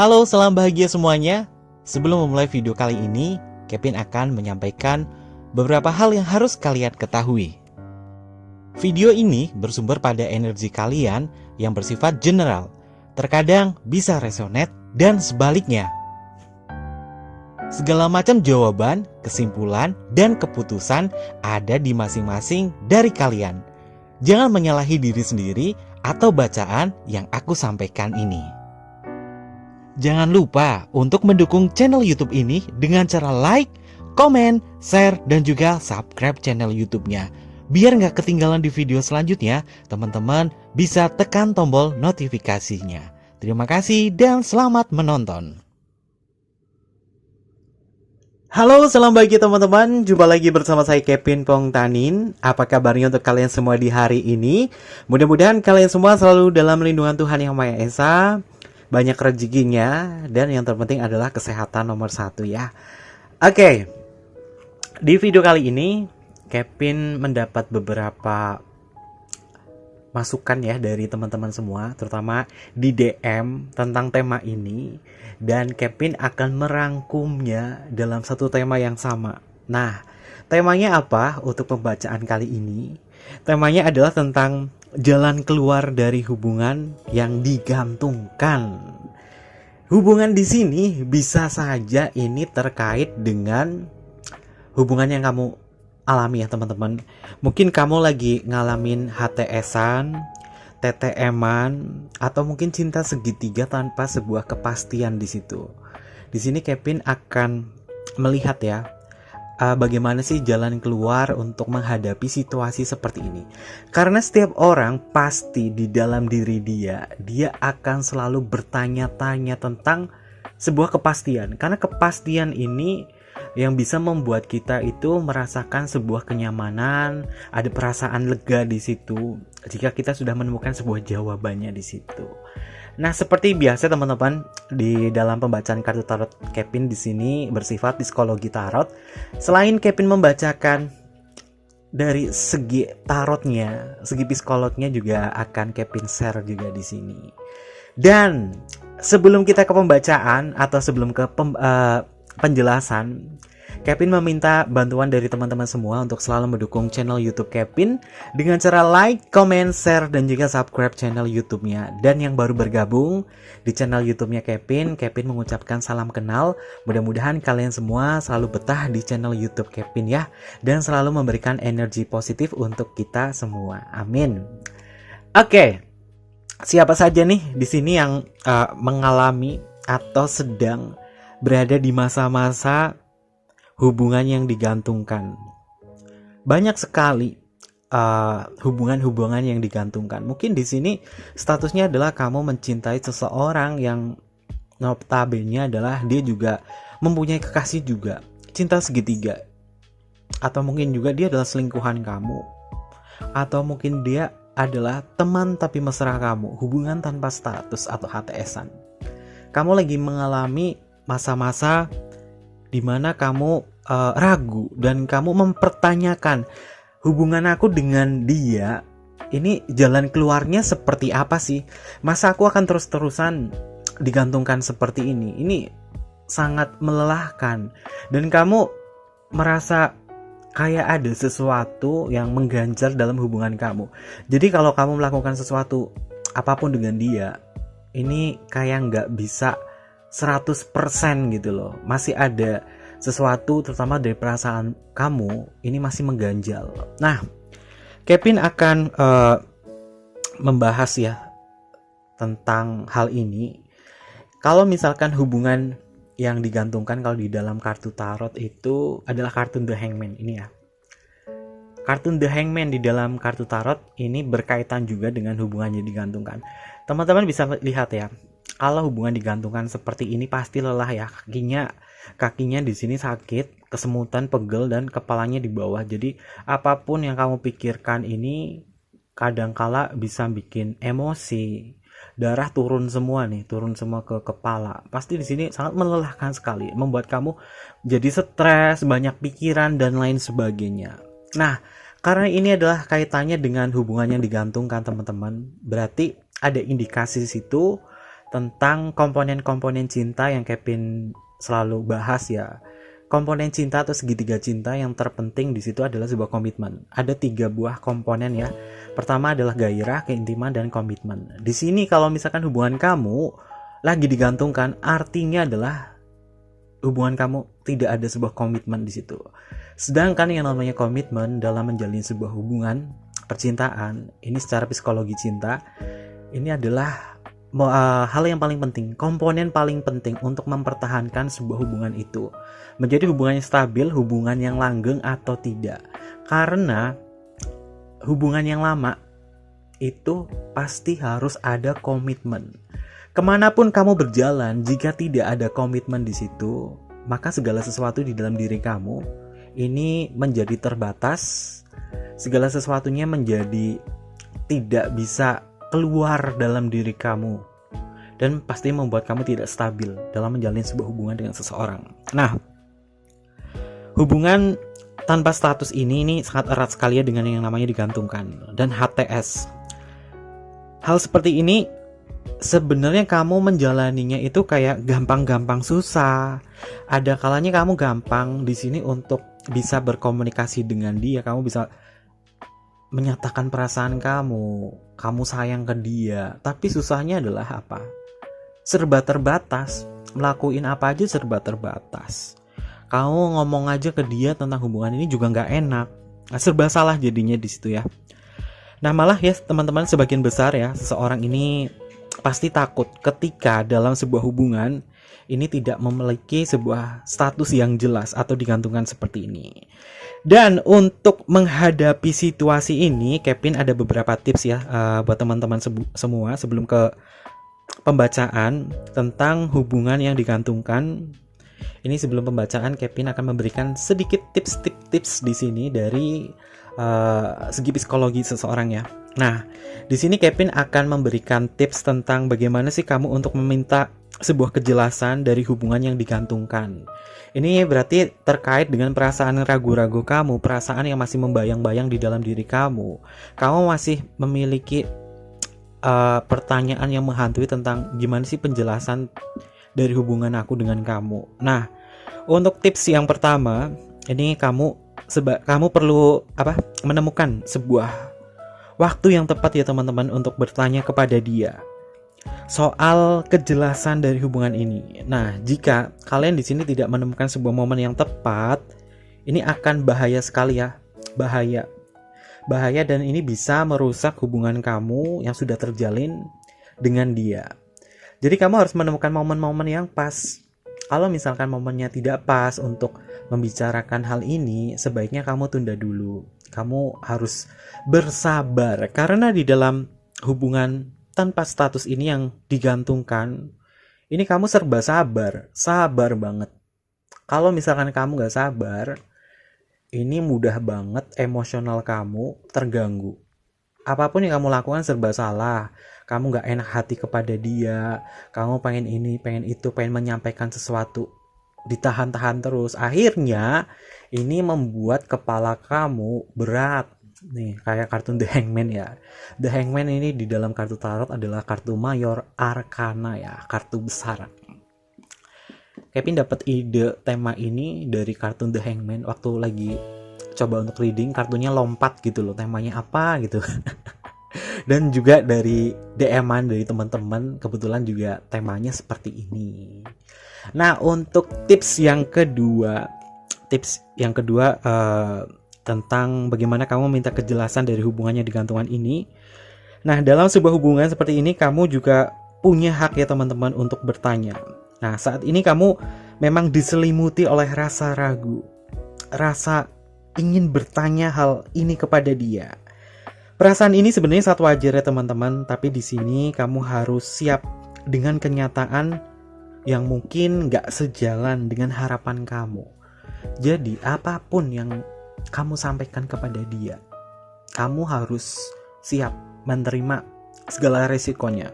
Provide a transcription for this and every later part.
Halo, salam bahagia semuanya. Sebelum memulai video kali ini, Kevin akan menyampaikan beberapa hal yang harus kalian ketahui. Video ini bersumber pada energi kalian yang bersifat general, terkadang bisa resonate dan sebaliknya. Segala macam jawaban, kesimpulan, dan keputusan ada di masing-masing dari kalian. Jangan menyalahi diri sendiri atau bacaan yang aku sampaikan ini. Jangan lupa untuk mendukung channel YouTube ini dengan cara like, komen, share, dan juga subscribe channel YouTube-nya. Biar nggak ketinggalan di video selanjutnya, teman-teman bisa tekan tombol notifikasinya. Terima kasih dan selamat menonton. Halo, salam bahagia teman-teman. Jumpa lagi bersama saya Kevin Pongtanin. Apa kabarnya untuk kalian semua di hari ini? Mudah-mudahan kalian semua selalu dalam lindungan Tuhan Yang Maha Esa, banyak rezekinya, dan yang terpenting adalah kesehatan nomor satu ya. Oke, di video kali ini Kevin mendapat beberapa masukan ya dari teman-teman semua, terutama di DM tentang tema ini, dan Kevin akan merangkumnya dalam satu tema yang sama. Nah, temanya apa untuk pembacaan kali ini? Temanya adalah tentang jalan keluar dari hubungan yang digantungkan. Hubungan di sini bisa saja ini terkait dengan hubungan yang kamu alami ya teman-teman. Mungkin kamu lagi ngalamin HTS-an, TTM-an, atau mungkin cinta segitiga tanpa sebuah kepastian di situ. Di sini Kevin akan melihat ya, bagaimana sih jalan keluar untuk menghadapi situasi seperti ini. Karena setiap orang pasti di dalam diri dia akan selalu bertanya-tanya tentang sebuah kepastian. Karena kepastian ini yang bisa membuat kita itu merasakan sebuah kenyamanan, ada perasaan lega di situ jika kita sudah menemukan sebuah jawabannya di situ. Nah, seperti biasa teman-teman, di dalam pembacaan kartu tarot Kevin di sini bersifat psikologi tarot. Selain Kevin membacakan dari segi tarotnya, segi psikolognya juga akan Kevin share juga di sini. Dan sebelum kita ke pembacaan atau sebelum ke penjelasan, Kevin meminta bantuan dari teman-teman semua untuk selalu mendukung channel YouTube Kevin dengan cara like, comment, share, dan juga subscribe channel YouTube-nya. Dan yang baru bergabung di channel YouTube-nya Kevin mengucapkan salam kenal. Mudah-mudahan kalian semua selalu betah di channel YouTube Kevin ya, dan selalu memberikan energi positif untuk kita semua. Amin. Oke, siapa saja nih di sini yang mengalami atau sedang berada di masa-masa hubungan yang digantungkan? Banyak sekali hubungan-hubungan yang digantungkan. Mungkin di sini statusnya adalah kamu mencintai seseorang yang notabene adalah dia juga mempunyai kekasih juga, cinta segitiga. Atau mungkin juga dia adalah selingkuhan kamu. Atau mungkin dia adalah teman tapi mesra kamu, hubungan tanpa status atau HTS-an. Kamu lagi mengalami masa-masa di mana kamu ragu dan kamu mempertanyakan hubungan aku dengan dia ini jalan keluarnya seperti apa sih? Masa aku akan terus-terusan digantungkan seperti ini? Ini sangat melelahkan dan kamu merasa kayak ada sesuatu yang mengganjal dalam hubungan kamu. Jadi kalau kamu melakukan sesuatu apapun dengan dia, ini kayak nggak bisa 100% gitu loh. Masih ada sesuatu terutama dari perasaan kamu ini masih mengganjal. Nah, Kevin akan membahas ya tentang hal ini. Kalau misalkan hubungan yang digantungkan, kalau di dalam kartu tarot itu adalah kartu The Hangman ini ya. Kartu The Hangman di dalam kartu tarot ini berkaitan juga dengan hubungan yang digantungkan. Teman-teman bisa lihat ya, kalau hubungan digantungkan seperti ini pasti lelah ya, kakinya di sini sakit, kesemutan, pegel, dan kepalanya di bawah. Jadi apapun yang kamu pikirkan ini kadangkala bisa bikin emosi, darah turun semua ke kepala. Pasti di sini sangat melelahkan sekali, membuat kamu jadi stres, banyak pikiran, dan lain sebagainya. Nah, karena ini adalah kaitannya dengan hubungan yang digantungkan teman-teman, berarti ada indikasi di situ tentang komponen-komponen cinta yang Kevin selalu bahas ya. Komponen cinta atau segitiga cinta yang terpenting di situ adalah sebuah komitmen. Ada 3 buah komponen ya. Pertama adalah gairah, keintiman, dan komitmen. Di sini kalau misalkan hubungan kamu lagi digantungkan, artinya adalah hubungan kamu tidak ada sebuah komitmen di situ. Sedangkan yang namanya komitmen dalam menjalin sebuah hubungan percintaan, ini secara psikologi cinta, ini adalah hal yang paling penting, komponen paling penting untuk mempertahankan sebuah hubungan itu menjadi hubungan yang stabil, hubungan yang langgeng atau tidak. Karena hubungan yang lama itu pasti harus ada komitmen. Kemanapun kamu berjalan, jika tidak ada komitmen di situ, maka segala sesuatu di dalam diri kamu ini menjadi terbatas, segala sesuatunya menjadi tidak bisa keluar dalam diri kamu, dan pasti membuat kamu tidak stabil dalam menjalin sebuah hubungan dengan seseorang. Nah, hubungan tanpa status ini sangat erat sekali ya dengan yang namanya digantungkan dan HTS. Hal seperti ini sebenarnya kamu menjalaninya itu kayak gampang-gampang susah. Ada kalanya kamu gampang di sini untuk bisa berkomunikasi dengan dia, kamu bisa menyatakan perasaan kamu sayang ke dia. Tapi susahnya adalah apa? Serba terbatas. Melakuin apa aja serba terbatas. Kamu ngomong aja ke dia tentang hubungan ini juga nggak enak. Nah, serba salah jadinya di situ ya. Nah, malah ya teman-teman, sebagian besar ya seseorang ini pasti takut ketika dalam sebuah hubungan ini tidak memiliki sebuah status yang jelas atau digantungkan seperti ini. Dan untuk menghadapi situasi ini, Kevin ada beberapa tips ya buat teman-teman semua sebelum ke pembacaan tentang hubungan yang digantungkan. Ini sebelum pembacaan, Kevin akan memberikan sedikit tips di sini dari segi psikologi seseorang ya. Nah, di sini Kevin akan memberikan tips tentang bagaimana sih kamu untuk meminta sebuah kejelasan dari hubungan yang digantungkan. Ini berarti terkait dengan perasaan ragu-ragu kamu, perasaan yang masih membayang-bayang di dalam diri kamu. Kamu masih memiliki pertanyaan yang menghantui tentang gimana sih penjelasan dari hubungan aku dengan kamu. Nah, untuk tips yang pertama, ini kamu perlu menemukan sebuah waktu yang tepat ya teman-teman untuk bertanya kepada dia soal kejelasan dari hubungan ini. Nah, jika kalian di sini tidak menemukan sebuah momen yang tepat, ini akan bahaya sekali ya. Bahaya dan ini bisa merusak hubungan kamu yang sudah terjalin dengan dia. Jadi kamu harus menemukan momen-momen yang pas. Kalau misalkan momennya tidak pas untuk membicarakan hal ini, sebaiknya kamu tunda dulu. Kamu harus bersabar karena di dalam hubungan tanpa status ini yang digantungkan, ini kamu serba sabar banget. Kalau misalkan kamu gak sabar, ini mudah banget emosional kamu terganggu. Apapun yang kamu lakukan serba salah. Kamu gak enak hati kepada dia, kamu pengen ini, pengen itu, pengen menyampaikan sesuatu, ditahan-tahan terus. Akhirnya ini membuat kepala kamu berat. Nih, kayak kartun The Hangman ya. The Hangman ini di dalam kartu tarot adalah kartu mayor arkana ya, kartu besar. Kevin dapat ide tema ini dari kartun The Hangman waktu lagi coba untuk reading, kartunya lompat gitu loh, temanya apa gitu. Dan juga dari DM-an dari teman-teman, kebetulan juga temanya seperti ini. Nah, untuk tips yang kedua tentang bagaimana kamu minta kejelasan dari hubungannya digantungkan ini. Nah, dalam sebuah hubungan seperti ini kamu juga punya hak ya teman-teman untuk bertanya. Nah, saat ini kamu memang diselimuti oleh rasa ragu, rasa ingin bertanya hal ini kepada dia. Perasaan ini sebenarnya sangat wajar ya teman-teman, tapi di sini kamu harus siap dengan kenyataan yang mungkin gak sejalan dengan harapan kamu. Jadi apapun yang kamu sampaikan kepada dia, kamu harus siap menerima segala resikonya.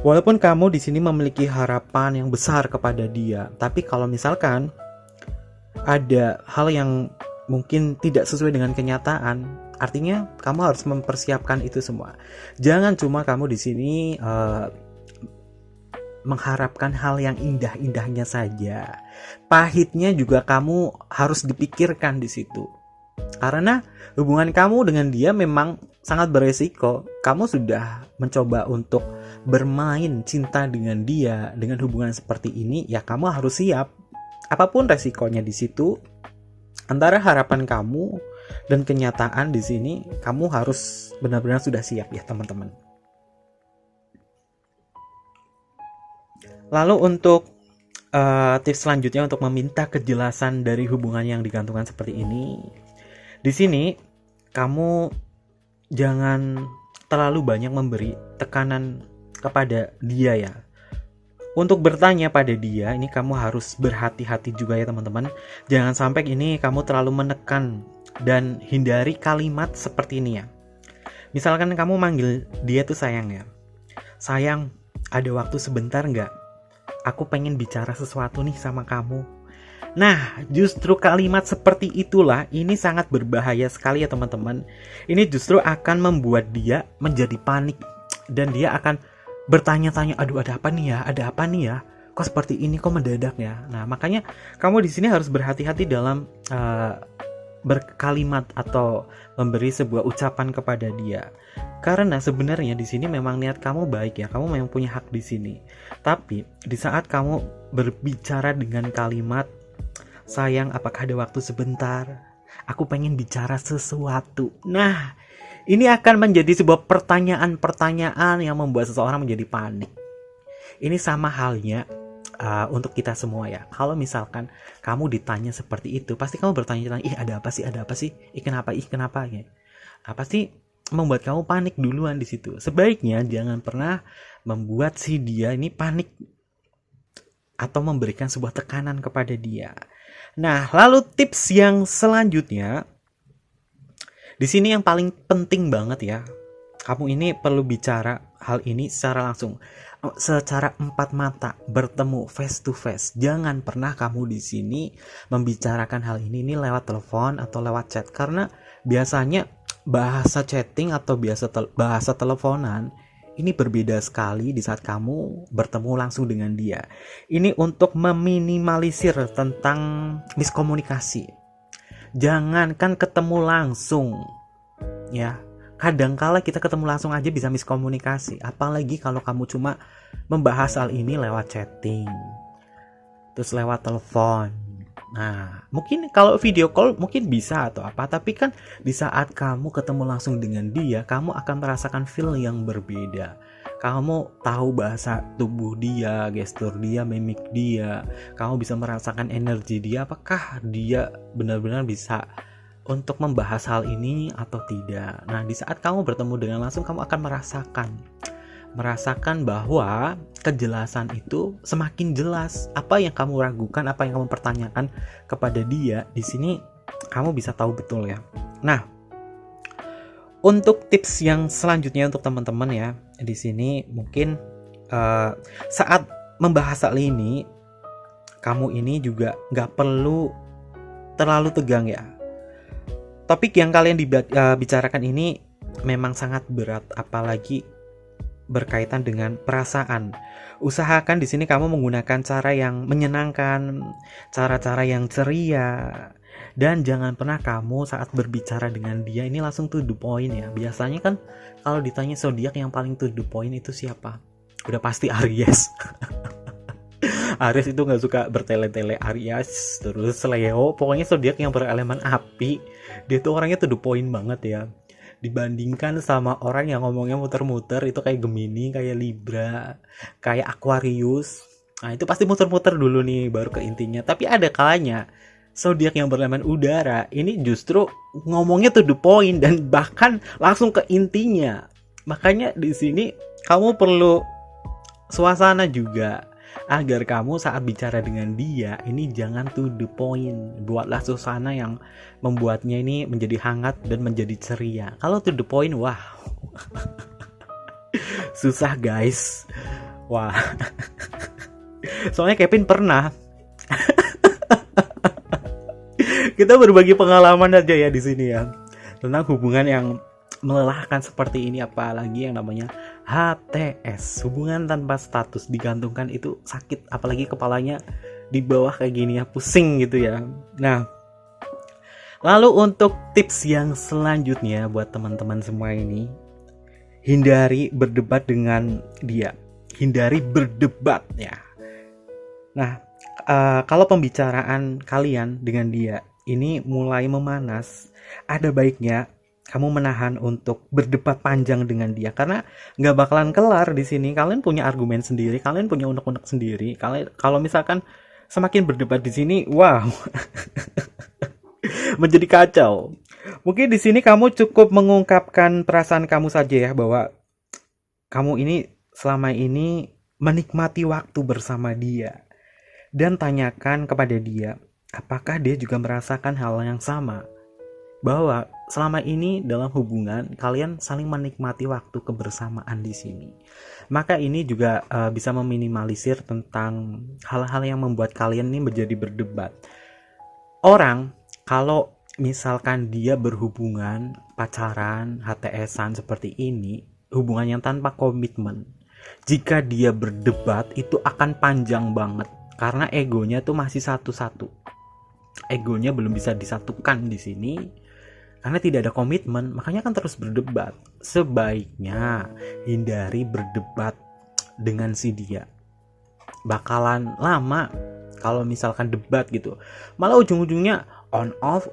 Walaupun kamu di sini memiliki harapan yang besar kepada dia, tapi kalau misalkan ada hal yang mungkin tidak sesuai dengan kenyataan, artinya kamu harus mempersiapkan itu semua. Jangan cuma kamu di sini mengharapkan hal yang indah-indahnya saja. Pahitnya juga kamu harus dipikirkan di situ. Karena hubungan kamu dengan dia memang sangat beresiko. Kamu sudah mencoba untuk bermain cinta dengan dia dengan hubungan seperti ini, ya kamu harus siap. Apapun resikonya di situ, antara harapan kamu dan kenyataan di sini, kamu harus benar-benar sudah siap ya teman-teman. Lalu untuk tips selanjutnya untuk meminta kejelasan dari hubungan yang digantungkan seperti ini. Di sini kamu jangan terlalu banyak memberi tekanan kepada dia ya. Untuk bertanya pada dia, ini kamu harus berhati-hati juga ya teman-teman. Jangan sampai ini kamu terlalu menekan dan hindari kalimat seperti ini ya. Misalkan kamu manggil dia tuh sayang ya. Sayang, ada waktu sebentar nggak? Aku pengen bicara sesuatu nih sama kamu. Nah, justru kalimat seperti itulah ini sangat berbahaya sekali ya teman-teman. Ini justru akan membuat dia menjadi panik dan dia akan bertanya-tanya, aduh ada apa nih ya? Ada apa nih ya? Kok seperti ini, kok mendadak ya? Nah, makanya kamu di sini harus berhati-hati dalam berkalimat atau memberi sebuah ucapan kepada dia. Karena sebenarnya di sini memang niat kamu baik ya, kamu memang punya hak di sini. Tapi di saat kamu berbicara dengan kalimat, sayang, apakah ada waktu sebentar? Aku pengen bicara sesuatu. Nah, ini akan menjadi sebuah pertanyaan-pertanyaan yang membuat seseorang menjadi panik. Ini sama halnya untuk kita semua ya. Kalau misalkan kamu ditanya seperti itu, pasti kamu bertanya-tanya, ih ada apa sih, ih kenapa ya. Pasti membuat kamu panik duluan di situ. Sebaiknya jangan pernah membuat si dia ini panik atau memberikan sebuah tekanan kepada dia. Nah, lalu tips yang selanjutnya di sini yang paling penting banget ya. Kamu ini perlu bicara hal ini secara langsung, secara empat mata, bertemu face to face. Jangan pernah kamu di sini membicarakan hal ini lewat telepon atau lewat chat, karena biasanya bahasa chatting atau bahasa teleponan ini berbeda sekali di saat kamu bertemu langsung dengan dia. Ini untuk meminimalisir tentang miskomunikasi. Jangankan ketemu langsung ya. Kadangkala kita ketemu langsung aja bisa miskomunikasi, apalagi kalau kamu cuma membahas hal ini lewat chatting, terus lewat telepon. Nah, mungkin kalau video call mungkin bisa atau apa, tapi kan di saat kamu ketemu langsung dengan dia, kamu akan merasakan feel yang berbeda. Kamu tahu bahasa tubuh dia, gestur dia, mimik dia. Kamu bisa merasakan energi dia, apakah dia benar-benar bisa untuk membahas hal ini atau tidak. Nah, di saat kamu bertemu dengan langsung, kamu akan merasakan bahwa kejelasan itu semakin jelas. Apa yang kamu ragukan, apa yang kamu pertanyakan kepada dia, di sini kamu bisa tahu betul ya. Nah, untuk tips yang selanjutnya untuk teman-teman ya, di sini mungkin saat membahas hal ini, kamu ini juga nggak perlu terlalu tegang ya. Topik yang kalian bicarakan ini memang sangat berat, apalagi berkaitan dengan perasaan. Usahakan di sini kamu menggunakan cara yang menyenangkan, cara-cara yang ceria, dan jangan pernah kamu saat berbicara dengan dia ini langsung to the point ya. Biasanya kan kalau ditanya zodiak yang paling to the point itu siapa? Udah pasti Aries. Aries itu nggak suka bertele-tele. Aries, terus Leo, pokoknya zodiak yang berelemen api. Dia tuh orangnya to the point banget ya. Dibandingkan sama orang yang ngomongnya muter-muter, itu kayak Gemini, kayak Libra, kayak Aquarius. Nah, itu pasti muter-muter dulu nih baru ke intinya. Tapi ada kalanya zodiak yang berelemen udara ini justru ngomongnya to the point dan bahkan langsung ke intinya. Makanya di sini kamu perlu suasana juga agar kamu saat bicara dengan dia ini jangan to the point. Buatlah suasana yang membuatnya ini menjadi hangat dan menjadi ceria. Kalau to the point, wah susah guys. Wah soalnya Kevin pernah kita berbagi pengalaman aja ya di sini ya tentang hubungan yang melelahkan seperti ini, apalagi yang namanya HTS, hubungan tanpa status, digantungkan itu sakit, apalagi kepalanya di bawah kayak gini ya, pusing gitu ya. Nah, lalu untuk tips yang selanjutnya buat teman-teman semua ini, hindari berdebat dengan dia. Hindari berdebat ya. Nah, kalau pembicaraan kalian dengan dia ini mulai memanas, ada baiknya kamu menahan untuk berdebat panjang dengan dia, karena nggak bakalan kelar di sini. Kalian punya argumen sendiri, kalian punya unek-unek sendiri. Kalau misalkan semakin berdebat di sini, wow, menjadi kacau. Mungkin di sini kamu cukup mengungkapkan perasaan kamu saja ya, bahwa kamu ini selama ini menikmati waktu bersama dia. Dan tanyakan kepada dia, apakah dia juga merasakan hal yang sama? Bahwa selama ini dalam hubungan kalian saling menikmati waktu kebersamaan di sini. Maka ini juga bisa meminimalisir tentang hal-hal yang membuat kalian ini menjadi berdebat. Orang kalau misalkan dia berhubungan, pacaran, HTS-an seperti ini, hubungan yang tanpa komitmen, jika dia berdebat itu akan panjang banget. Karena egonya tuh masih satu-satu. Egonya belum bisa disatukan di sini. Karena tidak ada komitmen, makanya kan terus berdebat. Sebaiknya hindari berdebat dengan si dia. Bakalan lama kalau misalkan debat gitu. Malah ujung-ujungnya on off,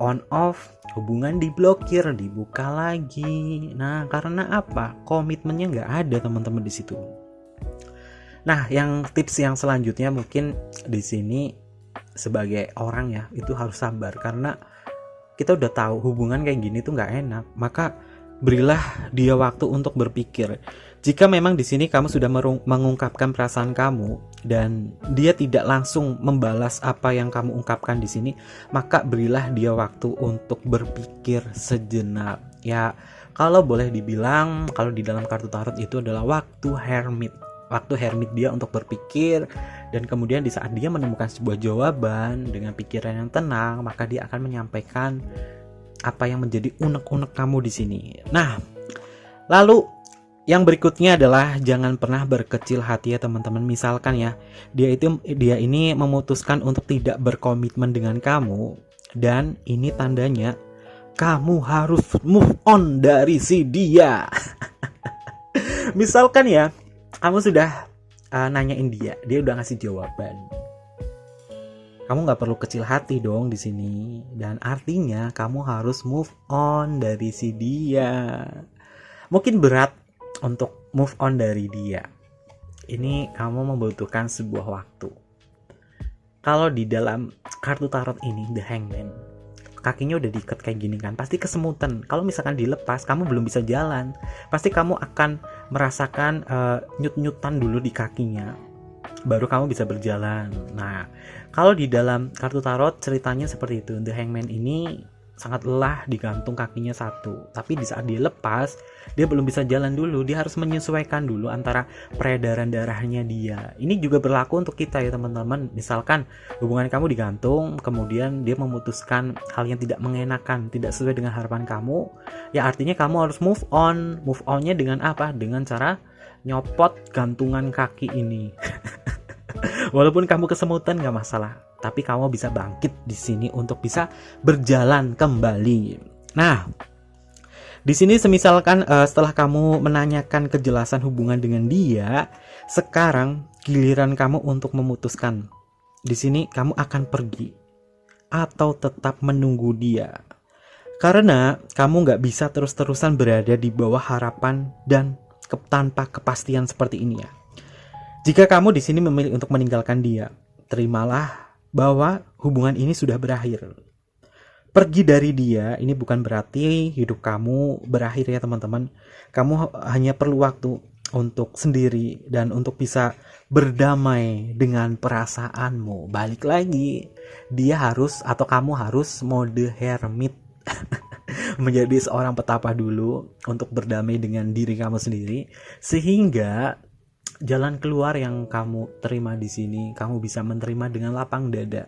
hubungan diblokir, dibuka lagi. Nah, karena apa? Komitmennya nggak ada teman-teman di situ. Nah, yang tips yang selanjutnya mungkin di sini sebagai orang ya, itu harus sabar, karena kita udah tahu hubungan kayak gini tuh nggak enak. Maka berilah dia waktu untuk berpikir. Jika memang di sini kamu sudah mengungkapkan perasaan kamu dan dia tidak langsung membalas apa yang kamu ungkapkan di sini, maka berilah dia waktu untuk berpikir sejenak. Ya, kalau boleh dibilang, kalau di dalam kartu tarot itu adalah waktu hermit. Waktu hermit dia untuk berpikir, dan kemudian di saat dia menemukan sebuah jawaban dengan pikiran yang tenang, maka dia akan menyampaikan apa yang menjadi unek-unek kamu di sini. Nah, lalu yang berikutnya adalah jangan pernah berkecil hati ya teman-teman. Misalkan ya, dia ini memutuskan untuk tidak berkomitmen dengan kamu, dan ini tandanya kamu harus move on dari si dia. Misalkan ya, kamu sudah nanyain dia udah ngasih jawaban. Kamu nggak perlu kecil hati dong di sini, dan artinya kamu harus move on dari si dia. Mungkin berat untuk move on dari dia. Ini kamu membutuhkan sebuah waktu. Kalau di dalam kartu tarot ini The Hangman, kakinya udah diikat kayak gini kan, pasti kesemutan. Kalau misalkan dilepas, kamu belum bisa jalan. Pasti kamu akan merasakan nyut-nyutan dulu di kakinya, baru kamu bisa berjalan. Nah, kalau di dalam kartu tarot ceritanya seperti itu. The Hangman ini sangat lelah digantung kakinya satu, tapi di saat dia lepas, dia belum bisa jalan dulu. Dia harus menyesuaikan dulu antara peredaran darahnya dia. Ini juga berlaku untuk kita ya teman-teman. Misalkan hubungan kamu digantung, kemudian dia memutuskan hal yang tidak mengenakan, tidak sesuai dengan harapan kamu, ya artinya kamu harus move on. Move onnya dengan apa? Dengan cara nyopot gantungan kaki ini. Walaupun kamu kesemutan gak masalah, tapi kamu bisa bangkit di sini untuk bisa berjalan kembali. Nah, di sini semisalkan setelah kamu menanyakan kejelasan hubungan dengan dia, sekarang giliran kamu untuk memutuskan. Di sini kamu akan pergi atau tetap menunggu dia. Karena kamu gak bisa terus-terusan berada di bawah harapan dan tanpa kepastian seperti ini ya. Jika kamu di sini memilih untuk meninggalkan dia, terimalah bahwa hubungan ini sudah berakhir. Pergi dari dia ini bukan berarti hidup kamu berakhir ya teman-teman. Kamu hanya perlu waktu untuk sendiri dan untuk bisa berdamai dengan perasaanmu. Balik lagi, dia harus atau kamu harus mode hermit. Menjadi seorang petapa dulu untuk berdamai dengan diri kamu sendiri, sehingga jalan keluar yang kamu terima di sini, kamu bisa menerima dengan lapang dada.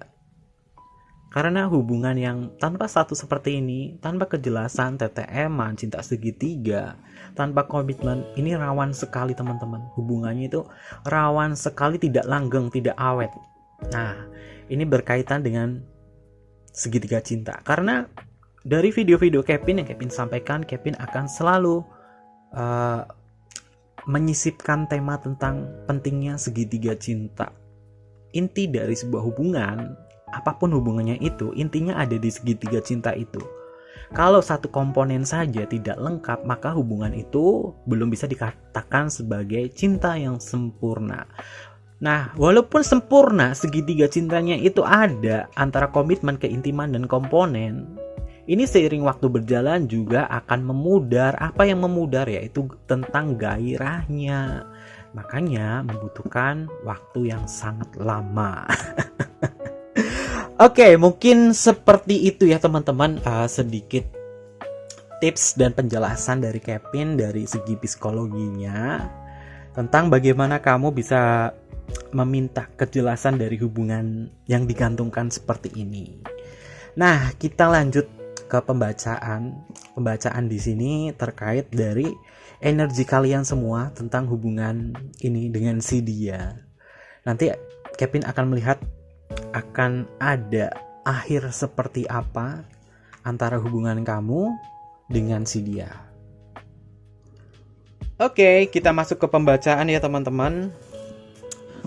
Karena hubungan yang tanpa status seperti ini, tanpa kejelasan, TTM-an, cinta segitiga, tanpa komitmen, ini rawan sekali teman-teman. Hubungannya itu rawan sekali tidak langgeng, tidak awet. Nah, ini berkaitan dengan segitiga cinta. Karena dari video-video Kevin yang Kevin sampaikan, Kevin akan selalu menyisipkan tema tentang pentingnya segitiga cinta. Inti dari sebuah hubungan, apapun hubungannya itu, intinya ada di segitiga cinta itu. Kalau satu komponen saja tidak lengkap, maka hubungan itu belum bisa dikatakan sebagai cinta yang sempurna. Nah, walaupun sempurna, segitiga cintanya itu ada antara komitmen, keintiman, dan komponen. Ini seiring waktu berjalan juga akan memudar. Apa yang memudar? Yaitu tentang gairahnya. Makanya membutuhkan waktu yang sangat lama. Oke, mungkin seperti itu ya teman-teman. Sedikit tips dan penjelasan dari Kevin dari segi psikologinya tentang bagaimana kamu bisa meminta kejelasan dari hubungan yang digantungkan seperti ini. Nah, kita lanjut ke pembacaan. Pembacaan di sini terkait dari energi kalian semua tentang hubungan ini dengan si dia. Nanti Kevin akan melihat akan ada akhir seperti apa antara hubungan kamu dengan si dia. Oke, kita masuk ke pembacaan ya teman-teman.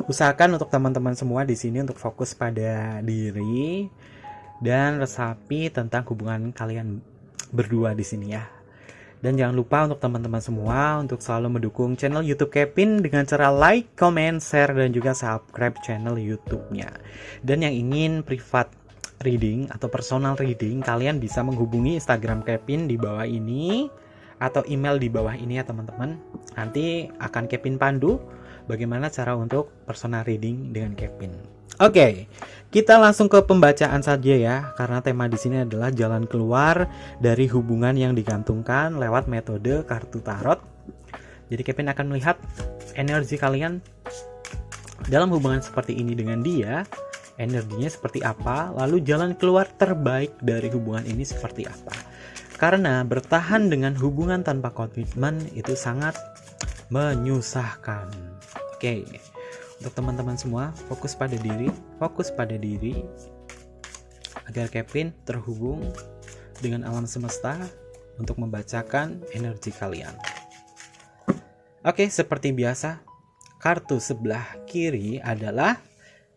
Usahakan untuk teman-teman semua di sini untuk fokus pada diri dan resapi tentang hubungan kalian berdua di sini ya. Dan jangan lupa untuk teman-teman semua untuk selalu mendukung channel YouTube Kevin dengan cara like, comment, share, dan juga subscribe channel YouTube-nya. Dan yang ingin private reading atau personal reading, kalian bisa menghubungi Instagram Kevin di bawah ini atau email di bawah ini ya teman-teman. Nanti akan Kevin pandu bagaimana cara untuk personal reading dengan Kevin. Oke, kita langsung ke pembacaan saja ya, karena tema di sini adalah jalan keluar dari hubungan yang digantungkan lewat metode kartu tarot. Jadi Kevin akan melihat energi kalian dalam hubungan seperti ini dengan dia, energinya seperti apa, lalu jalan keluar terbaik dari hubungan ini seperti apa. Karena bertahan dengan hubungan tanpa komitmen itu sangat menyusahkan. Oke. Untuk teman-teman semua, fokus pada diri agar Kevin terhubung dengan alam semesta untuk membacakan energi kalian. Oke, seperti biasa, kartu sebelah kiri adalah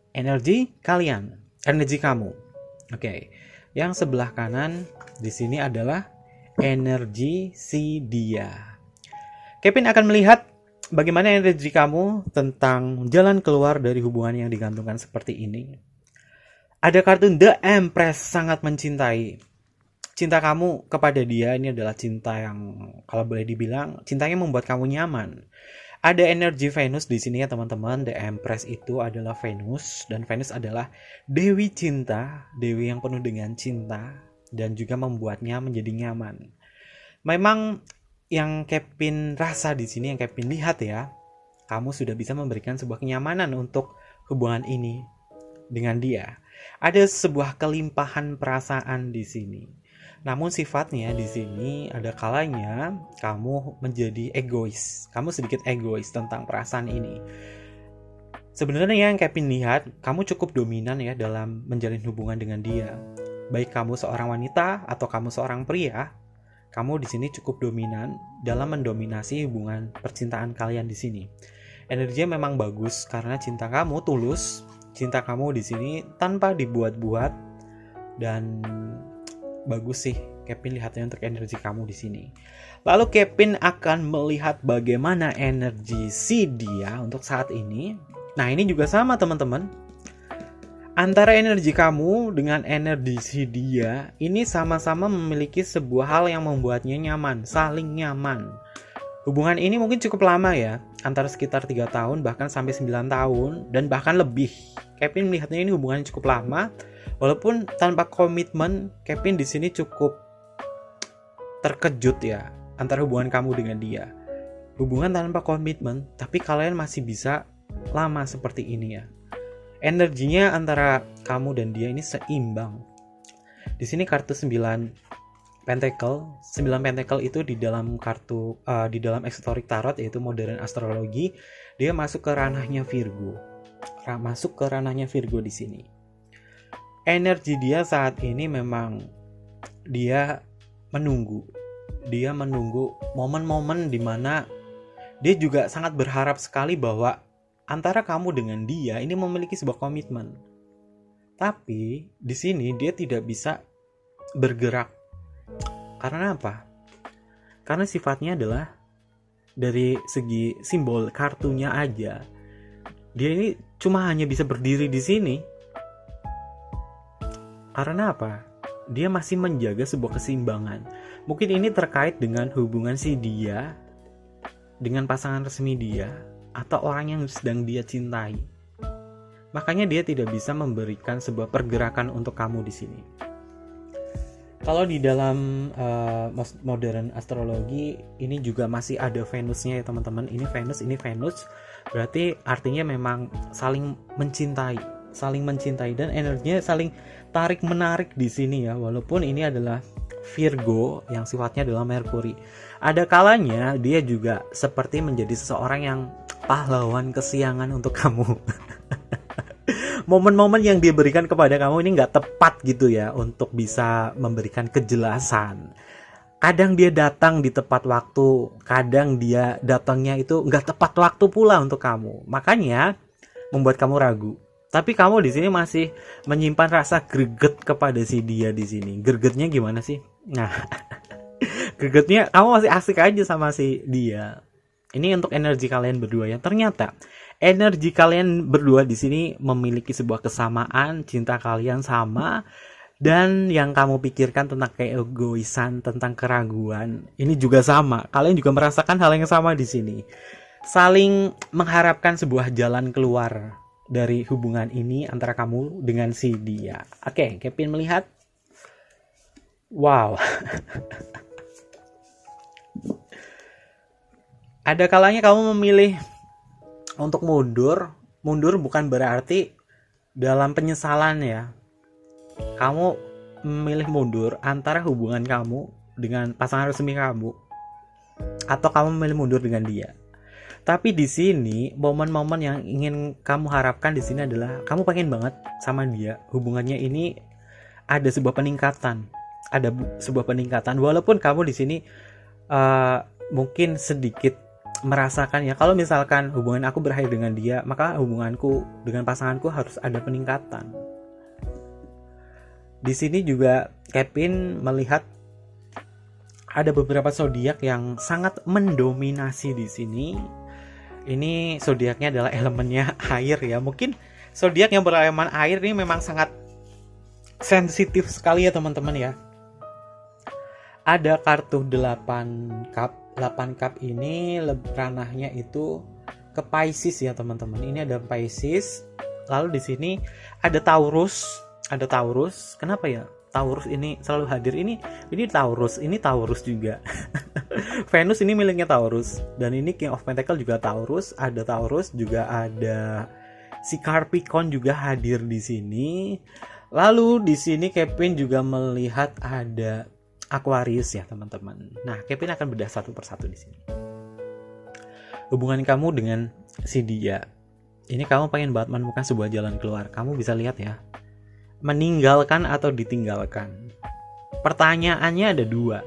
energi kalian, energi kamu. Oke, yang sebelah kanan di sini adalah energi si dia. Kevin akan melihat bagaimana energi kamu tentang jalan keluar dari hubungan yang digantungkan seperti ini. Ada kartu The Empress, sangat mencintai. Cinta kamu kepada dia ini adalah cinta yang kalau boleh dibilang cintanya membuat kamu nyaman. Ada energi Venus di sini ya teman-teman. The Empress itu adalah Venus dan Venus adalah dewi cinta, dewi yang penuh dengan cinta dan juga membuatnya menjadi nyaman. Memang yang Kevin rasa di sini, yang Kevin lihat ya, kamu sudah bisa memberikan sebuah kenyamanan untuk hubungan ini dengan dia. Ada sebuah kelimpahan perasaan di sini. Namun sifatnya di sini ada kalanya kamu menjadi egois. Kamu sedikit egois tentang perasaan ini. Sebenarnya yang Kevin lihat, kamu cukup dominan ya dalam menjalin hubungan dengan dia. Baik kamu seorang wanita atau kamu seorang pria, kamu di sini cukup dominan dalam mendominasi hubungan percintaan kalian di sini. Energinya memang bagus karena cinta kamu tulus, cinta kamu di sini tanpa dibuat-buat dan bagus sih. Kevin lihatnya untuk energi kamu di sini. Lalu Kevin akan melihat bagaimana energi si dia untuk saat ini. Nah, ini juga sama teman-teman. Antara energi kamu dengan energi si dia ini sama-sama memiliki sebuah hal yang membuatnya nyaman, saling nyaman. Hubungan ini mungkin cukup lama ya, antara sekitar 3 tahun bahkan sampai 9 tahun dan bahkan lebih. Kevin melihatnya ini hubungan cukup lama, walaupun tanpa komitmen. Kevin di sini cukup terkejut ya antara hubungan kamu dengan dia. Hubungan tanpa komitmen, tapi kalian masih bisa lama seperti ini ya. Energinya antara kamu dan dia ini seimbang. Di sini kartu 9 Pentacle. 9 Pentacle itu di dalam kartu di dalam esoteric tarot, yaitu modern astrologi, dia masuk ke ranahnya Virgo. Masuk ke ranahnya Virgo di sini. Energi dia saat ini memang dia menunggu. Dia menunggu momen-momen di mana dia juga sangat berharap sekali bahwa antara kamu dengan dia ini memiliki sebuah komitmen. Tapi di sini dia tidak bisa bergerak. Karena apa? Karena sifatnya adalah dari segi simbol kartunya aja, dia ini cuma hanya bisa berdiri di sini. Karena apa? Dia masih menjaga sebuah keseimbangan. Mungkin ini terkait dengan hubungan si dia dengan pasangan resmi dia atau orang yang sedang dia cintai. Makanya dia tidak bisa memberikan sebuah pergerakan untuk kamu di sini. Kalau di dalam modern astrologi ini juga masih ada Venusnya ya teman-teman. Ini Venus, berarti artinya memang saling mencintai dan energinya saling tarik menarik di sini ya. Walaupun ini adalah Virgo yang sifatnya adalah Merkuri, ada kalanya dia juga seperti menjadi seseorang yang pahlawan kesiangan untuk kamu. Momen-momen yang dia berikan kepada kamu ini nggak tepat gitu ya untuk bisa memberikan kejelasan. Kadang dia datang di tepat waktu, kadang dia datangnya itu nggak tepat waktu pula untuk kamu. Makanya membuat kamu ragu. Tapi kamu di sini masih menyimpan rasa greget kepada si dia di sini. Gregetnya gimana sih? Nah, gregetnya kamu masih asik aja sama si dia. Ini untuk energi kalian berdua ya. Ternyata energi kalian berdua di sini memiliki sebuah kesamaan, cinta kalian sama, dan yang kamu pikirkan tentang keegoisan, tentang keraguan, ini juga sama. Kalian juga merasakan hal yang sama di sini. Saling mengharapkan sebuah jalan keluar dari hubungan ini antara kamu dengan si dia. Oke, Kevin melihat. Wow. Ada kalanya kamu memilih untuk mundur. Mundur bukan berarti dalam penyesalan ya. Kamu memilih mundur antara hubungan kamu dengan pasangan resmi kamu, atau kamu memilih mundur dengan dia. Tapi di sini momen-momen yang ingin kamu harapkan di sini adalah kamu pengen banget sama dia. Hubungannya ini ada sebuah peningkatan, walaupun kamu di sini mungkin sedikit merasakan ya, kalau misalkan hubungan aku berakhir dengan dia, maka hubunganku dengan pasanganku harus ada peningkatan. Di sini juga Kevin melihat ada beberapa zodiak yang sangat mendominasi di sini. Ini zodiaknya adalah elemennya air ya. Mungkin zodiak yang berelemen air ini memang sangat sensitif sekali ya teman-teman ya. Ada kartu 8 cup. 8 cup ini ranahnya itu ke Pisces ya teman-teman. Ini ada Pisces. Lalu di sini ada Taurus. Kenapa ya? Taurus ini selalu hadir. Ini Taurus juga. Venus ini miliknya Taurus, dan ini King of Pentacle juga Taurus. Ada Taurus, juga ada si Capricorn juga hadir di sini. Lalu di sini Kevin juga melihat ada Aquarius ya teman-teman. Nah, Kevin akan bedah satu persatu di sini. Hubungan kamu dengan si dia. Ini kamu pengen banget menemukan sebuah jalan keluar. Kamu bisa lihat ya. Meninggalkan atau ditinggalkan. Pertanyaannya ada dua.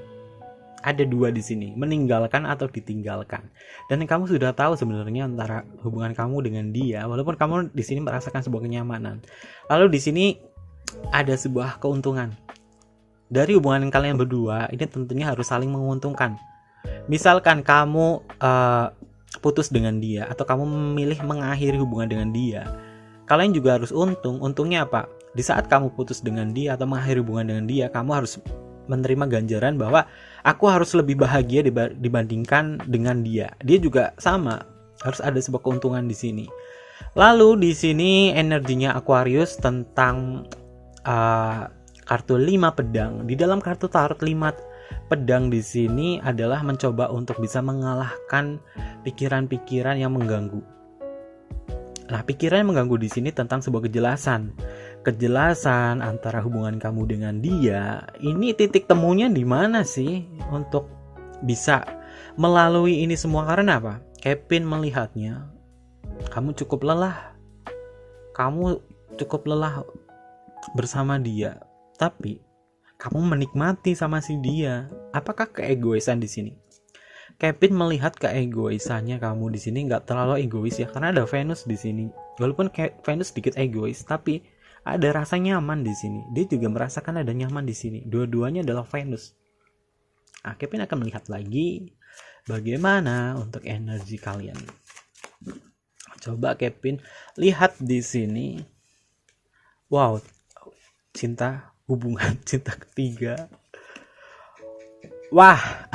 Ada dua di sini, meninggalkan atau ditinggalkan. Dan kamu sudah tahu sebenarnya antara hubungan kamu dengan dia, walaupun kamu di sini merasakan sebuah kenyamanan. Lalu di sini ada sebuah keuntungan. Dari hubungan kalian berdua, ini tentunya harus saling menguntungkan. Misalkan kamu putus dengan dia, atau kamu memilih mengakhiri hubungan dengan dia, kalian juga harus untung. Untungnya apa? Di saat kamu putus dengan dia atau mengakhiri hubungan dengan dia, kamu harus menerima ganjaran bahwa aku harus lebih bahagia dibandingkan dengan dia. Dia juga sama, harus ada sebuah keuntungan di sini. Lalu di sini energinya Aquarius tentang kartu 5 pedang. Di dalam kartu tarot 5 pedang di sini adalah mencoba untuk bisa mengalahkan pikiran-pikiran yang mengganggu. Nah, pikiran yang mengganggu di sini tentang sebuah kejelasan. kejelasan antara hubungan kamu dengan dia. Ini titik temunya di mana sih untuk bisa melalui ini semua? Karena apa? Kevin melihatnya kamu cukup lelah. Kamu cukup lelah bersama dia, tapi kamu menikmati sama si dia. Apakah keegoisan di sini? Kevin melihat keegoisannya kamu di sini nggak terlalu egois ya, karena ada Venus di sini. Walaupun Venus sedikit egois, tapi ada rasa nyaman di sini. Dia juga merasakan ada nyaman di sini. Dua-duanya adalah Venus. Nah, Kevin akan melihat lagi bagaimana untuk energi kalian. Coba Kevin lihat di sini. Wow, cinta, hubungan cinta ketiga. Wah.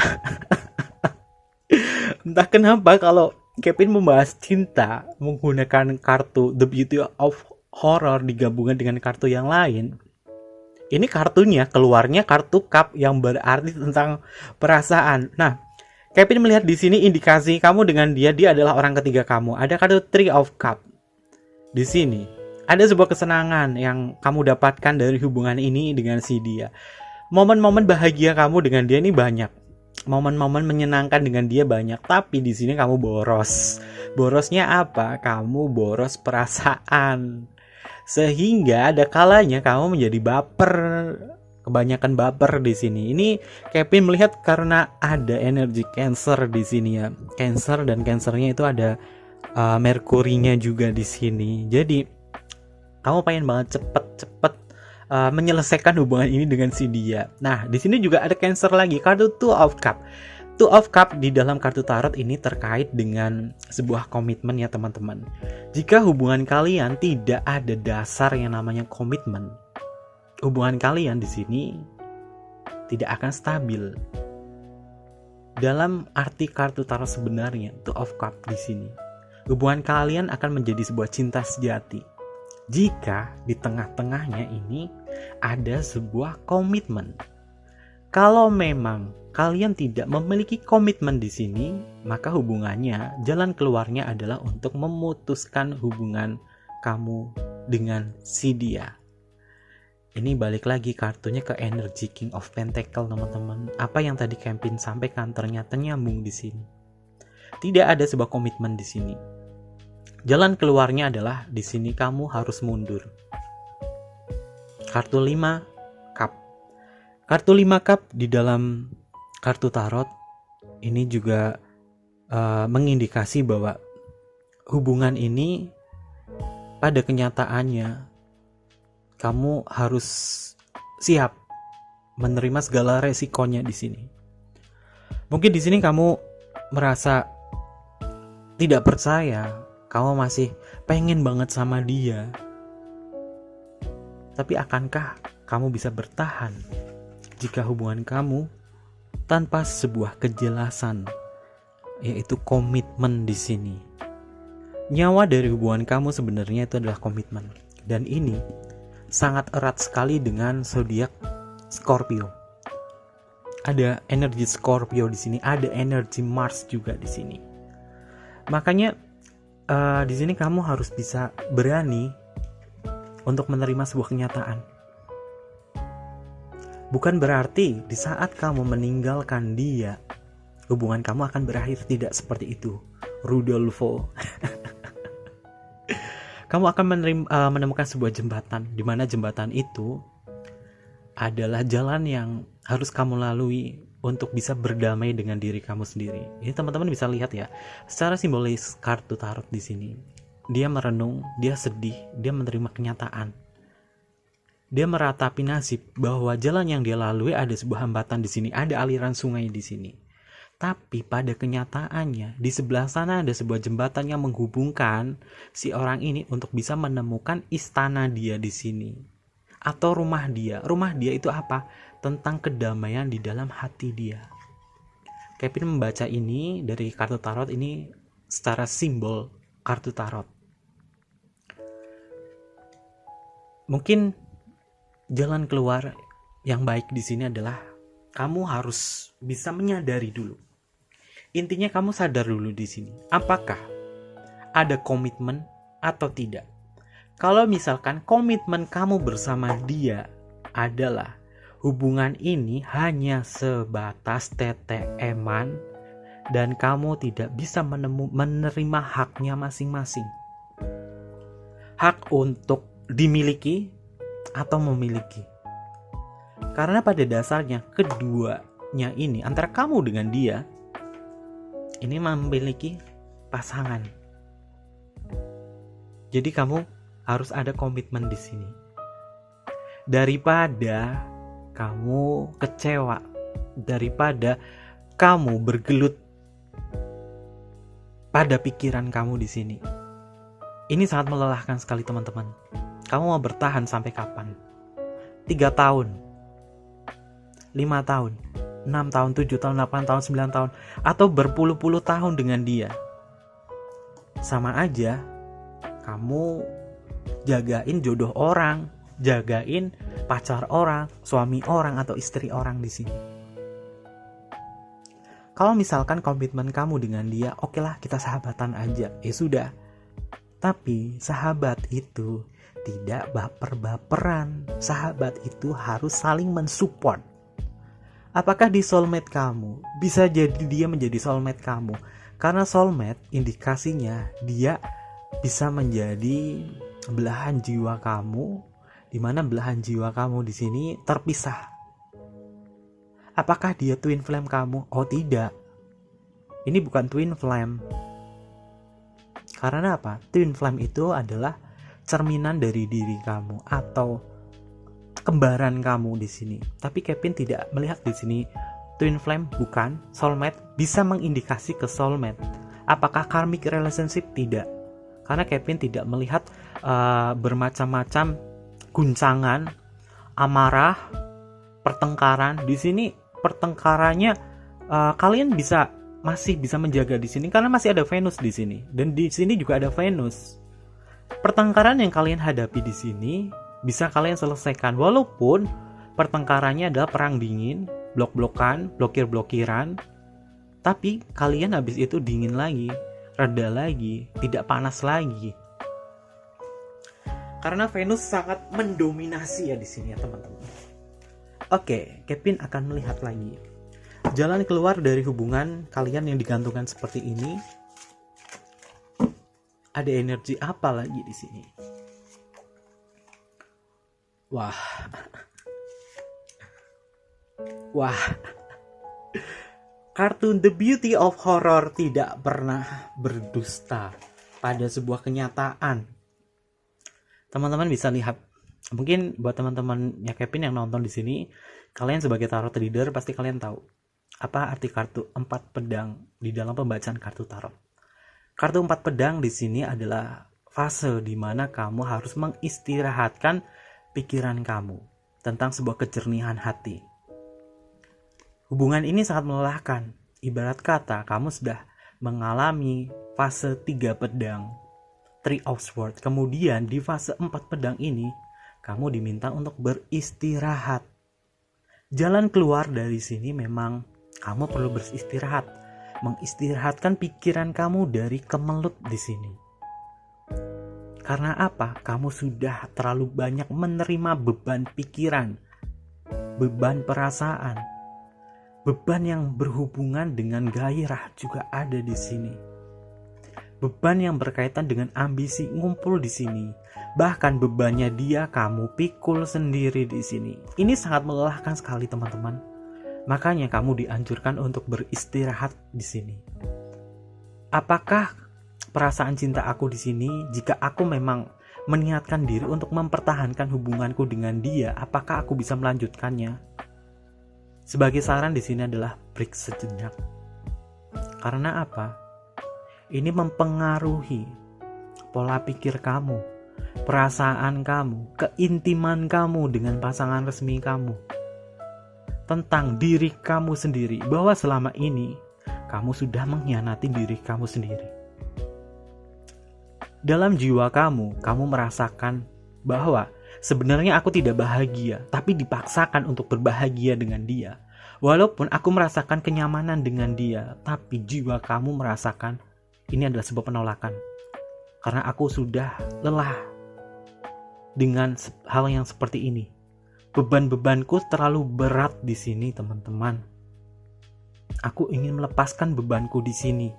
Entah kenapa kalau Kevin membahas cinta menggunakan kartu The Beauty of Horror digabungkan dengan kartu yang lain. Ini kartunya keluarnya kartu cup yang berarti tentang perasaan. Nah, Kevin melihat di sini indikasi kamu dengan dia adalah orang ketiga kamu. Ada kartu Three of Cup. Di sini ada sebuah kesenangan yang kamu dapatkan dari hubungan ini dengan si dia. Momen-momen bahagia kamu dengan dia ini banyak. Momen-momen menyenangkan dengan dia banyak, tapi di sini kamu boros. Borosnya apa? Kamu boros perasaan. Sehingga ada kalanya kamu menjadi baper. Kebanyakan baper di sini. Ini Kevin melihat karena ada energi Cancer di sini ya. Cancer, dan Cancernya itu ada Merkurinya juga di sini. Jadi kamu pengen banget cepet menyelesaikan hubungan ini dengan si dia. Nah, di sini juga ada Cancer lagi, kartu Two of Cup. Two of Cup di dalam kartu tarot ini terkait dengan sebuah komitmen ya teman-teman. Jika hubungan kalian tidak ada dasar yang namanya komitmen, hubungan kalian di sini tidak akan stabil. Dalam arti kartu tarot sebenarnya, Two of Cup di sini, hubungan kalian akan menjadi sebuah cinta sejati jika di tengah-tengahnya ini ada sebuah komitmen. Kalau memang kalian tidak memiliki komitmen di sini, maka hubungannya, jalan keluarnya adalah untuk memutuskan hubungan kamu dengan si dia. Ini balik lagi kartunya ke energi King of Pentacle teman-teman. Apa yang tadi Kevin sampaikan ternyata nyambung di sini. Tidak ada sebuah komitmen di sini. Jalan keluarnya adalah di sini kamu harus mundur. Kartu 5 Cup. Kartu 5 Cup di dalam kartu tarot ini juga mengindikasi bahwa hubungan ini pada kenyataannya kamu harus siap menerima segala resikonya di sini. Mungkin di sini kamu merasa tidak percaya. Kamu masih pengen banget sama dia. Tapi akankah kamu bisa bertahan jika hubungan kamu tanpa sebuah kejelasan, yaitu komitmen di sini? Nyawa dari hubungan kamu sebenarnya itu adalah komitmen. Dan ini sangat erat sekali dengan zodiak Scorpio. Ada energi Scorpio di sini, ada energi Mars juga di sini. Makanya di sini kamu harus bisa berani untuk menerima sebuah kenyataan. Bukan berarti di saat kamu meninggalkan dia, hubungan kamu akan berakhir. Tidak seperti itu, Rudolfo. Kamu akan menemukan sebuah jembatan, di mana jembatan itu adalah jalan yang harus kamu lalui untuk bisa berdamai dengan diri kamu sendiri. Ini teman-teman bisa lihat ya, secara simbolis kartu tarot di sini. Dia merenung, dia sedih, dia menerima kenyataan. Dia meratapi nasib bahwa jalan yang dia lalui ada sebuah hambatan di sini, ada aliran sungai di sini. Tapi pada kenyataannya di sebelah sana ada sebuah jembatan yang menghubungkan si orang ini untuk bisa menemukan istana dia di sini. Atau rumah dia. Rumah dia itu apa? Tentang kedamaian di dalam hati dia. Kevin membaca ini dari kartu tarot ini secara simbol kartu tarot. Mungkin jalan keluar yang baik di sini adalah kamu harus bisa menyadari dulu. Intinya kamu sadar dulu di sini. Apakah ada komitmen atau tidak? Kalau misalkan komitmen kamu bersama dia adalah hubungan ini hanya sebatas TTM-an dan kamu tidak bisa menerima haknya masing-masing. Hak untuk dimiliki atau memiliki. Karena pada dasarnya keduanya ini, antara kamu dengan dia, ini memiliki pasangan. Jadi kamu harus ada komitmen di sini. Daripada kamu kecewa, daripada kamu bergelut pada pikiran kamu di sini. Ini sangat melelahkan sekali teman-teman. Kamu mau bertahan sampai kapan? 3 tahun, 5 tahun, 6 tahun, 7 tahun, 8 tahun, 9 tahun, atau berpuluh-puluh tahun dengan dia. Sama aja kamu jagain jodoh orang, jagain pacar orang, suami orang, atau istri orang di sini. Kalau misalkan komitmen kamu dengan dia, oke lah kita sahabatan aja, ya sudah. Tapi sahabat itu tidak baper-baperan. Sahabat itu harus saling mensupport. Apakah di soulmate kamu? Bisa jadi dia menjadi soulmate kamu. Karena soulmate indikasinya dia bisa menjadi belahan jiwa kamu, di mana belahan jiwa kamu di sini terpisah. Apakah dia twin flame kamu? Oh tidak. Ini bukan twin flame. Karena apa? Twin flame itu adalah cerminan dari diri kamu atau kembaran kamu di sini. Tapi Kevin tidak melihat di sini twin flame, bukan. Soulmate bisa mengindikasi ke soulmate. Apakah karmic relationship? Tidak. Karena Kevin tidak melihat bermacam-macam guncangan, amarah, pertengkaran. Di sini pertengkarannya kalian masih bisa menjaga di sini karena masih ada Venus di sini, dan di sini juga ada Venus. Pertengkaran yang kalian hadapi di sini bisa kalian selesaikan, walaupun pertengkarannya adalah perang dingin, blok-blokan, blokir-blokiran, tapi kalian habis itu dingin lagi, reda lagi, tidak panas lagi. Karena Venus sangat mendominasi ya di sini ya teman-teman. Oke, Kevin akan melihat lagi jalan keluar dari hubungan kalian yang digantungkan seperti ini. Ada energi apa lagi di sini? Wah. Kartun The Beauty of Horror tidak pernah berdusta pada sebuah kenyataan. Teman-teman bisa lihat. Mungkin buat teman-teman ya Kevin yang nonton di sini, kalian sebagai tarot reader pasti kalian tahu apa arti kartu 4 pedang di dalam pembacaan kartu tarot. Kartu 4 pedang di sini adalah fase di mana kamu harus mengistirahatkan pikiran kamu tentang sebuah kejernihan hati. Hubungan ini sangat melelahkan. Ibarat kata kamu sudah mengalami fase 3 pedang, 3 of Swords. Kemudian di fase 4 pedang ini kamu diminta untuk beristirahat. Jalan keluar dari sini memang kamu perlu beristirahat, mengistirahatkan pikiran kamu dari kemelut di sini. Karena apa? Kamu sudah terlalu banyak menerima beban pikiran, beban perasaan, beban yang berhubungan dengan gairah juga ada di sini. Beban yang berkaitan dengan ambisi ngumpul di sini. Bahkan bebannya dia kamu pikul sendiri di sini. Ini sangat melelahkan sekali teman-teman. Makanya kamu dianjurkan untuk beristirahat di sini. Apakah perasaan cinta aku di sini, jika aku memang meniatkan diri untuk mempertahankan hubunganku dengan dia, apakah aku bisa melanjutkannya? Sebagai saran di sini adalah break sejenak. Karena apa? Ini mempengaruhi pola pikir kamu, perasaan kamu, keintiman kamu dengan pasangan resmi kamu. Tentang diri kamu sendiri, bahwa selama ini kamu sudah mengkhianati diri kamu sendiri. Dalam jiwa kamu merasakan bahwa sebenarnya aku tidak bahagia, tapi dipaksakan untuk berbahagia dengan dia. Walaupun aku merasakan kenyamanan dengan dia, tapi jiwa kamu merasakan ini adalah sebuah penolakan. Karena aku sudah lelah dengan hal yang seperti ini. Beban-bebanku terlalu berat di sini, teman-teman. Aku ingin melepaskan bebanku di sini.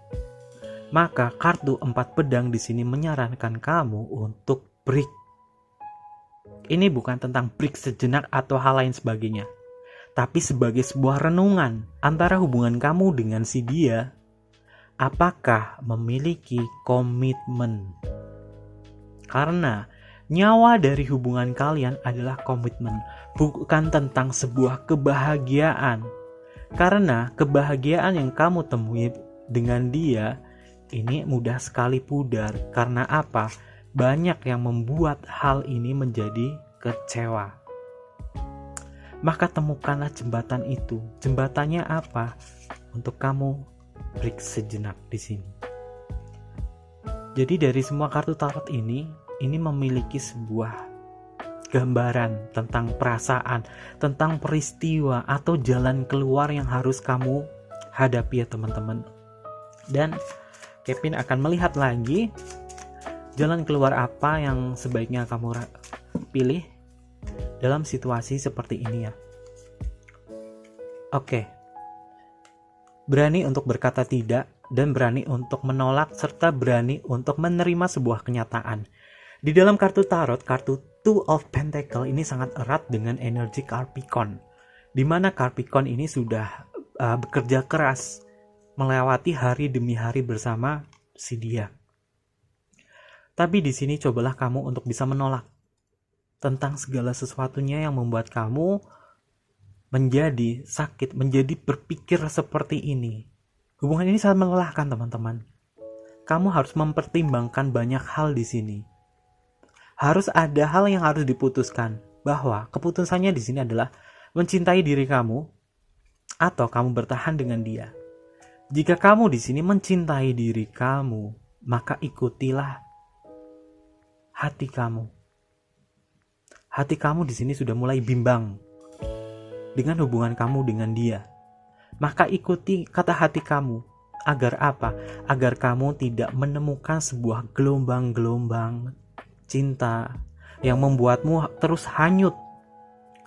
Maka kartu 4 pedang di sini menyarankan kamu untuk break. Ini bukan tentang break sejenak atau hal lain sebagainya, tapi sebagai sebuah renungan antara hubungan kamu dengan si dia. Apakah memiliki komitmen? Karena nyawa dari hubungan kalian adalah komitmen, bukan tentang sebuah kebahagiaan. Karena kebahagiaan yang kamu temui dengan dia ini mudah sekali pudar. Karena apa? Banyak yang membuat hal ini menjadi kecewa. Maka temukanlah jembatan itu. Jembatannya apa? Untuk kamu break sejenak di sini. Jadi dari semua kartu tarot ini memiliki sebuah gambaran tentang perasaan, tentang peristiwa atau jalan keluar yang harus kamu hadapi ya teman-teman. Dan Kevin akan melihat lagi jalan keluar apa yang sebaiknya kamu pilih dalam situasi seperti ini ya. Oke. Berani untuk berkata tidak dan berani untuk menolak serta berani untuk menerima sebuah kenyataan. Di dalam kartu tarot, kartu Two of Pentacle ini sangat erat dengan energi Capricorn, di mana Capricorn ini sudah bekerja keras melewati hari demi hari bersama si dia. Tapi di sini cobalah kamu untuk bisa menolak tentang segala sesuatunya yang membuat kamu menjadi sakit, menjadi berpikir seperti ini. Hubungan ini sangat melelahkan teman-teman. Kamu harus mempertimbangkan banyak hal di sini. Harus ada hal yang harus diputuskan, bahwa keputusannya di sini adalah mencintai diri kamu atau kamu bertahan dengan dia. Jika kamu di sini mencintai diri kamu, maka ikutilah hati kamu. Hati kamu di sini sudah mulai bimbang dengan hubungan kamu dengan dia. Maka ikuti kata hati kamu. Agar apa? Agar kamu tidak menemukan sebuah gelombang-gelombang cinta yang membuatmu terus hanyut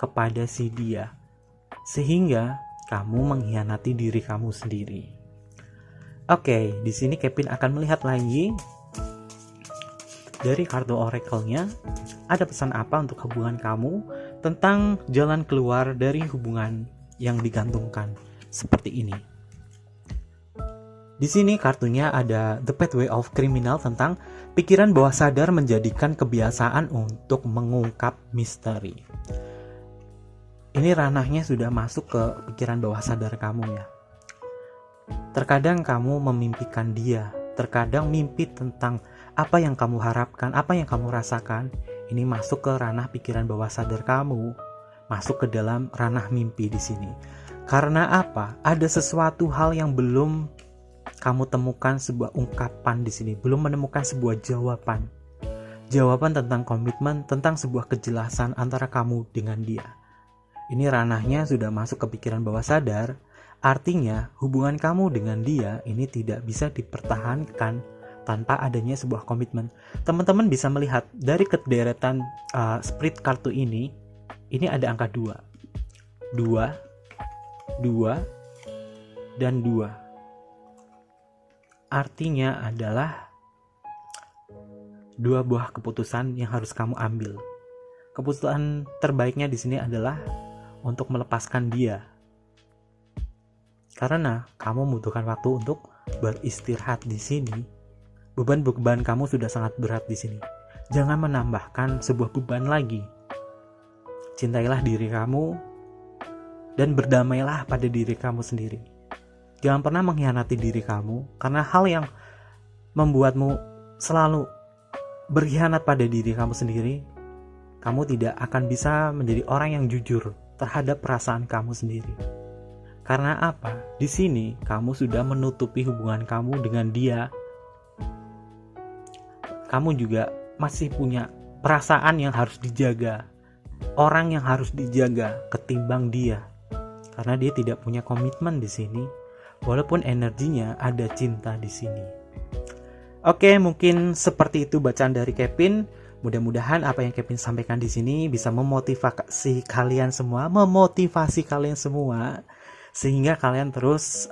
kepada si dia, sehingga kamu mengkhianati diri kamu sendiri. Oke, di sini Kevin akan melihat lagi dari kartu oracle-nya ada pesan apa untuk hubungan kamu tentang jalan keluar dari hubungan yang digantungkan seperti ini. Di sini kartunya ada The Pathway of Criminal tentang pikiran bawah sadar menjadikan kebiasaan untuk mengungkap misteri. Ini ranahnya sudah masuk ke pikiran bawah sadar kamu ya. Terkadang kamu memimpikan dia, terkadang mimpi tentang apa yang kamu harapkan, apa yang kamu rasakan. Ini masuk ke ranah pikiran bawah sadar kamu, masuk ke dalam ranah mimpi di sini. Karena apa? Ada sesuatu hal yang belum kamu temukan sebuah ungkapan di sini, belum menemukan sebuah jawaban. Jawaban tentang komitmen, tentang sebuah kejelasan antara kamu dengan dia. Ini ranahnya sudah masuk ke pikiran bawah sadar. Artinya hubungan kamu dengan dia ini tidak bisa dipertahankan tanpa adanya sebuah komitmen. Teman-teman bisa melihat dari kederetan spirit kartu ini ada angka 2, 2, 2, dan 2. Artinya adalah 2 buah keputusan yang harus kamu ambil. Keputusan terbaiknya di sini adalah untuk melepaskan dia. Karena kamu membutuhkan waktu untuk beristirahat di sini. Beban-beban kamu sudah sangat berat di sini. Jangan menambahkan sebuah beban lagi. Cintailah diri kamu dan berdamailah pada diri kamu sendiri. Jangan pernah mengkhianati diri kamu, karena hal yang membuatmu selalu berkhianat pada diri kamu sendiri, kamu tidak akan bisa menjadi orang yang jujur terhadap perasaan kamu sendiri. Karena apa? Di sini kamu sudah menutupi hubungan kamu dengan dia. Kamu juga masih punya perasaan yang harus dijaga, orang yang harus dijaga ketimbang dia. Karena dia tidak punya komitmen di sini, walaupun energinya ada cinta di sini. Oke, mungkin seperti itu bacaan dari Kevin. Mudah-mudahan apa yang Kevin sampaikan di sini bisa memotivasi kalian semua, sehingga kalian terus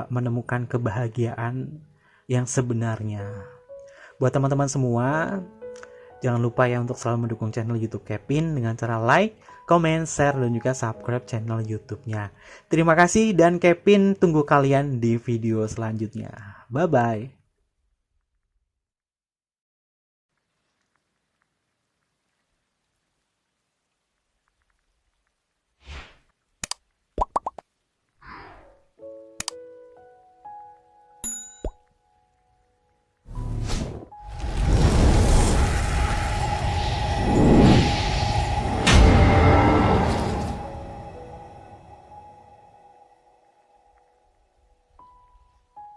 menemukan kebahagiaan yang sebenarnya. Buat teman-teman semua, jangan lupa ya untuk selalu mendukung channel YouTube Kevin dengan cara like, comment, share, dan juga subscribe channel YouTube-nya. Terima kasih dan Kevin tunggu kalian di video selanjutnya. Bye-bye.